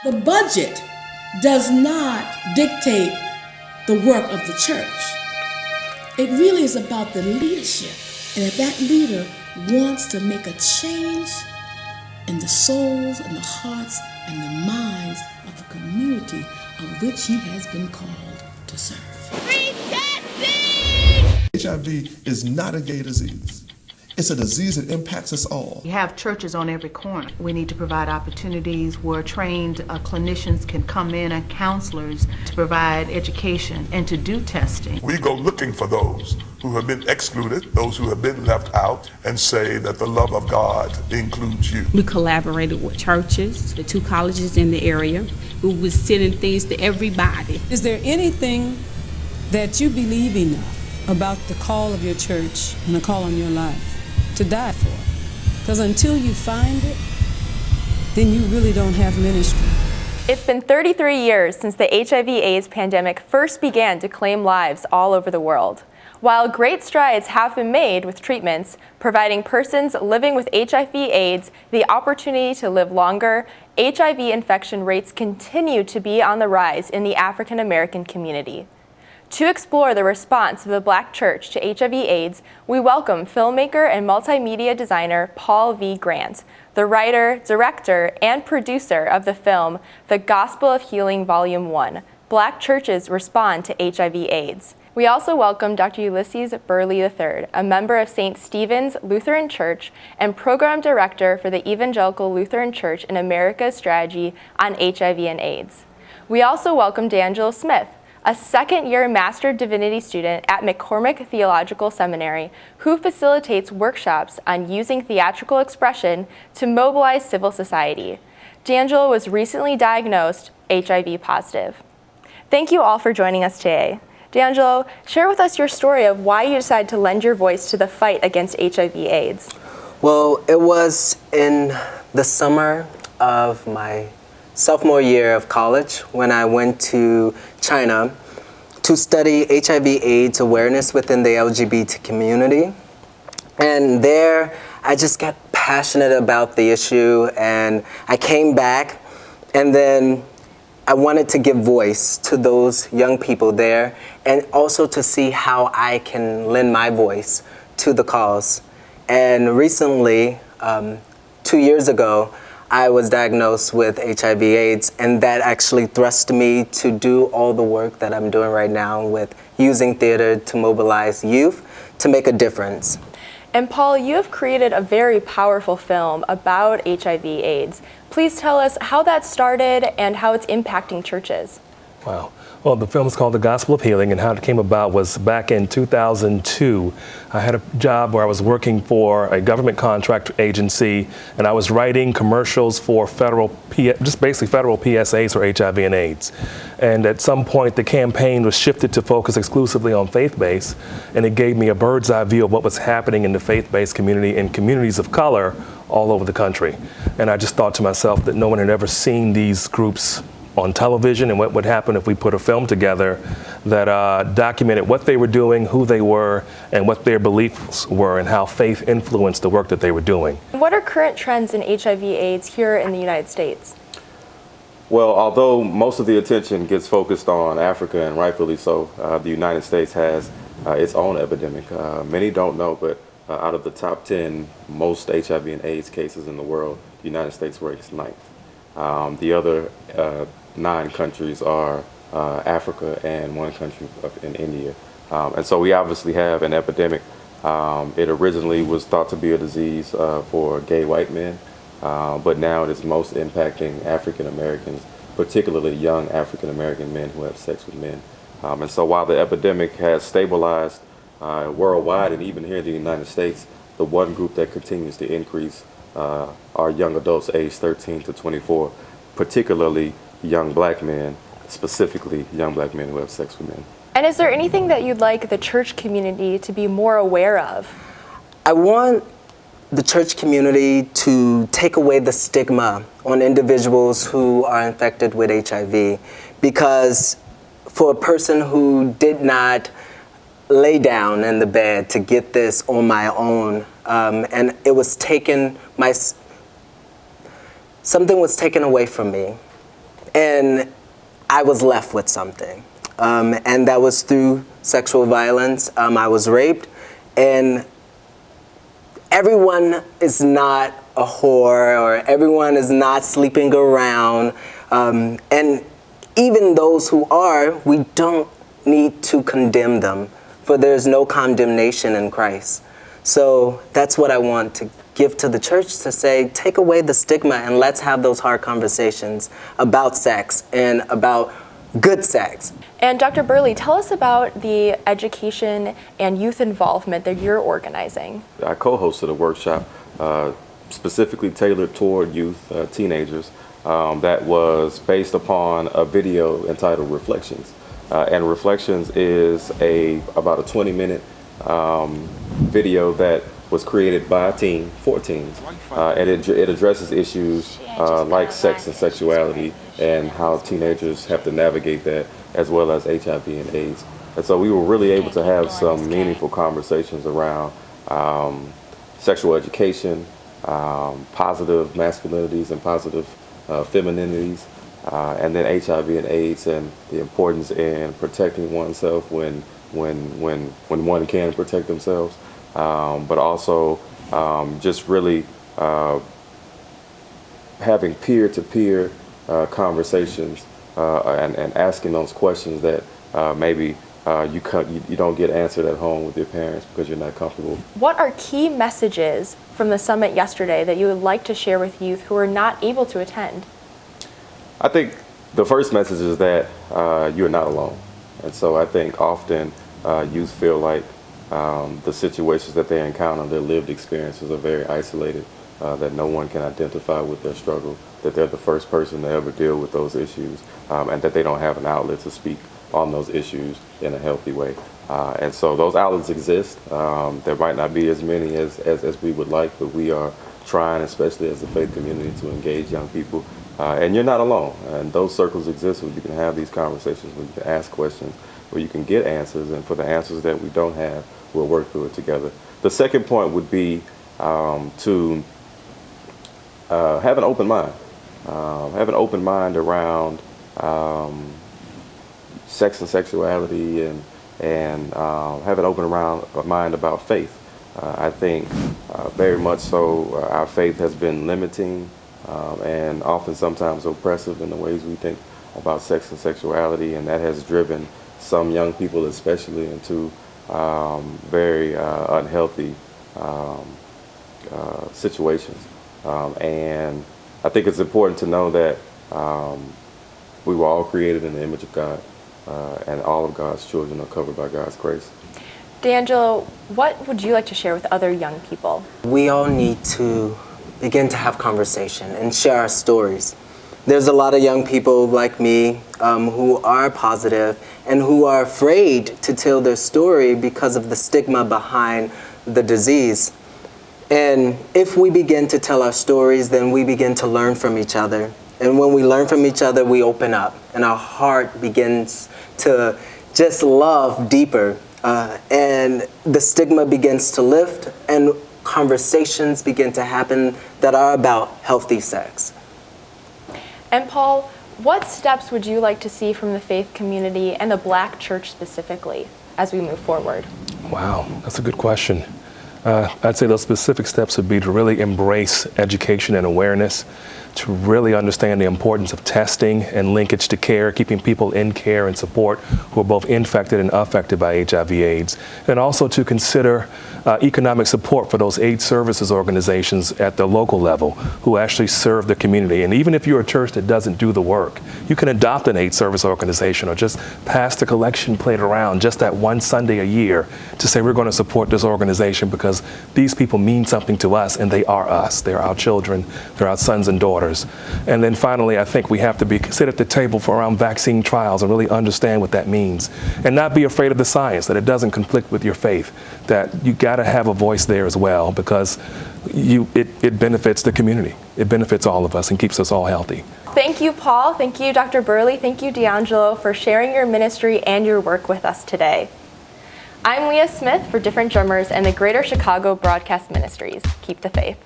The budget does not dictate the work of the church. It really is about the leadership. And if that leader wants to make a change in the souls and the hearts and the minds of the community of which he has been called to serve. HIV is not a gay disease. It's a disease that impacts us all. We have churches on every corner. We need to provide opportunities where trained clinicians can come in and counselors to provide education and to do testing. We go looking for those who have been excluded, those who have been left out, and say that the love of God includes you. We collaborated with churches, the 2 colleges in the area, who was sending things to everybody. Is there anything that you believe enough about the call of your church and the call on your life to die for? Because until you find it, then you really don't have ministry. It's been 33 years since the HIV/AIDS pandemic first began to claim lives all over the world. While great strides have been made with treatments, providing persons living with HIV/AIDS the opportunity to live longer, HIV infection rates continue to be on the rise in the African American community. To explore the response of the Black church to HIV/AIDS, we welcome filmmaker and multimedia designer Paul V. Grant, the writer, director, and producer of the film The Gospel of Healing Volume 1, Black Churches Respond to HIV/AIDS. We also welcome Dr. Ulysses Burley III, a member of St. Stephen's Lutheran Church and program director for the Evangelical Lutheran Church in America's strategy on HIV and AIDS. We also welcome D'Angelo Smith, a second-year Master Divinity student at McCormick Theological Seminary, who facilitates workshops on using theatrical expression to mobilize civil society. D'Angelo was recently diagnosed HIV positive. Thank you all for joining us today. D'Angelo, share with us your story of why you decided to lend your voice to the fight against HIV/AIDS. Well, it was in the summer of my sophomore year of college when I went to China to study HIV/AIDS awareness within the LGBT community. And there, I just got passionate about the issue, and I came back, and then I wanted to give voice to those young people there, and also to see how I can lend my voice to the cause. And recently, 2 years ago, I was diagnosed with HIV/AIDS, and that actually thrust me to do all the work that I'm doing right now with using theater to mobilize youth to make a difference. And Paul, you have created a very powerful film about HIV/AIDS. Please tell us how that started and how it's impacting churches. Wow. Well, the film is called The Gospel of Healing, and how it came about was back in 2002. I had a job where I was working for a government contract agency, and I was writing commercials for just basically federal PSAs for HIV and AIDS. And at some point, the campaign was shifted to focus exclusively on faith-based, and it gave me a bird's eye view of what was happening in the faith-based community and communities of color all over the country. And I just thought to myself that no one had ever seen these groups on television, and what would happen if we put a film together that documented what they were doing, who they were, and what their beliefs were, and how faith influenced the work that they were doing. What are current trends in HIV/AIDS here in the United States? Well, although most of the attention gets focused on Africa, and rightfully so, the United States has its own epidemic. Many don't know, but out of the top 10 most HIV and AIDS cases in the world, the United States ranks 9th. The other 9 countries are Africa and 1 country in India. And so we obviously have an epidemic. It originally was thought to be a disease for gay white men, but now it is most impacting African Americans, particularly young African American men who have sex with men. And so while the epidemic has stabilized worldwide and even here in the United States, the one group that continues to increase are young adults aged 13 to 24, particularly young black men, specifically young black men who have sex with men. And is there anything that you'd like the church community to be more aware of? I want the church community to take away the stigma on individuals who are infected with HIV, because for a person who did not lay down in the bed to get this on my own, and it was taken, something was taken away from me. and I was left with something. And that was through sexual violence. I was raped, and everyone is not a whore, or everyone is not sleeping around. And even those who are, we don't need to condemn them, for there's no condemnation in Christ. So that's what I want to give to the church, to say, take away the stigma and let's have those hard conversations about sex and about good sex. And Dr. Burley, tell us about the education and youth involvement that you're organizing. I co-hosted a workshop specifically tailored toward youth, teenagers, that was based upon a video entitled Reflections. And Reflections is about a 20-minute video that was created by a team, for teens, and it addresses issues like sex and sexuality and how teenagers have to navigate that, as well as HIV and AIDS. And so we were really able to have some meaningful conversations around sexual education, positive masculinities and positive femininities, and then HIV and AIDS and the importance in protecting oneself when one can protect themselves, but also just really having peer-to-peer conversations and asking those questions that maybe you don't get answered at home with your parents because you're not comfortable. What are key messages from the summit yesterday that you would like to share with youth who are not able to attend? I think the first message is that you're not alone. And so I think often youth feel like the situations that they encounter, their lived experiences are very isolated, that no one can identify with their struggle, that they're the first person to ever deal with those issues, and that they don't have an outlet to speak on those issues in a healthy way. And so those outlets exist. There might not be as many as we would like, but we are trying, especially as a faith community, to engage young people. And you're not alone. And those circles exist where you can have these conversations, where you can ask questions, where you can get answers. And for the answers that we don't have, we'll work through it together. The second point would be to have an open mind. Have an open mind around sex and sexuality, and have an open mind about faith. I think very much so our faith has been limiting and often sometimes oppressive in the ways we think about sex and sexuality, and that has driven some young people especially into very unhealthy situations. And I think it's important to know that we were all created in the image of God, and all of God's children are covered by God's grace. D'Angelo, what would you like to share with other young people? We all need to begin to have conversation and share our stories. There's a lot of young people like me who are positive and who are afraid to tell their story because of the stigma behind the disease. And if we begin to tell our stories, then we begin to learn from each other. And when we learn from each other, we open up and our heart begins to just love deeper. And the stigma begins to lift and conversations begin to happen that are about healthy sex. And Paul, what steps would you like to see from the faith community and the Black church specifically as we move forward? Wow, that's a good question. I'd say those specific steps would be to really embrace education and awareness, to really understand the importance of testing and linkage to care, keeping people in care and support who are both infected and affected by HIV/AIDS, and also to consider economic support for those AIDS services organizations at the local level who actually serve the community. And even if you're a church that doesn't do the work, you can adopt an AIDS service organization or just pass the collection plate around just that one Sunday a year to say we're going to support this organization because these people mean something to us and they are us. They're our children, they're our sons and daughters. And then finally, I think we have to sit at the table for around vaccine trials and really understand what that means and not be afraid of the science, that it doesn't conflict with your faith, that you got to have a voice there as well because it benefits the community. It benefits all of us and keeps us all healthy. Thank you, Paul. Thank you, Dr. Burley. Thank you, D'Angelo, for sharing your ministry and your work with us today. I'm Leah Smith for Different Drummers and the Greater Chicago Broadcast Ministries. Keep the faith.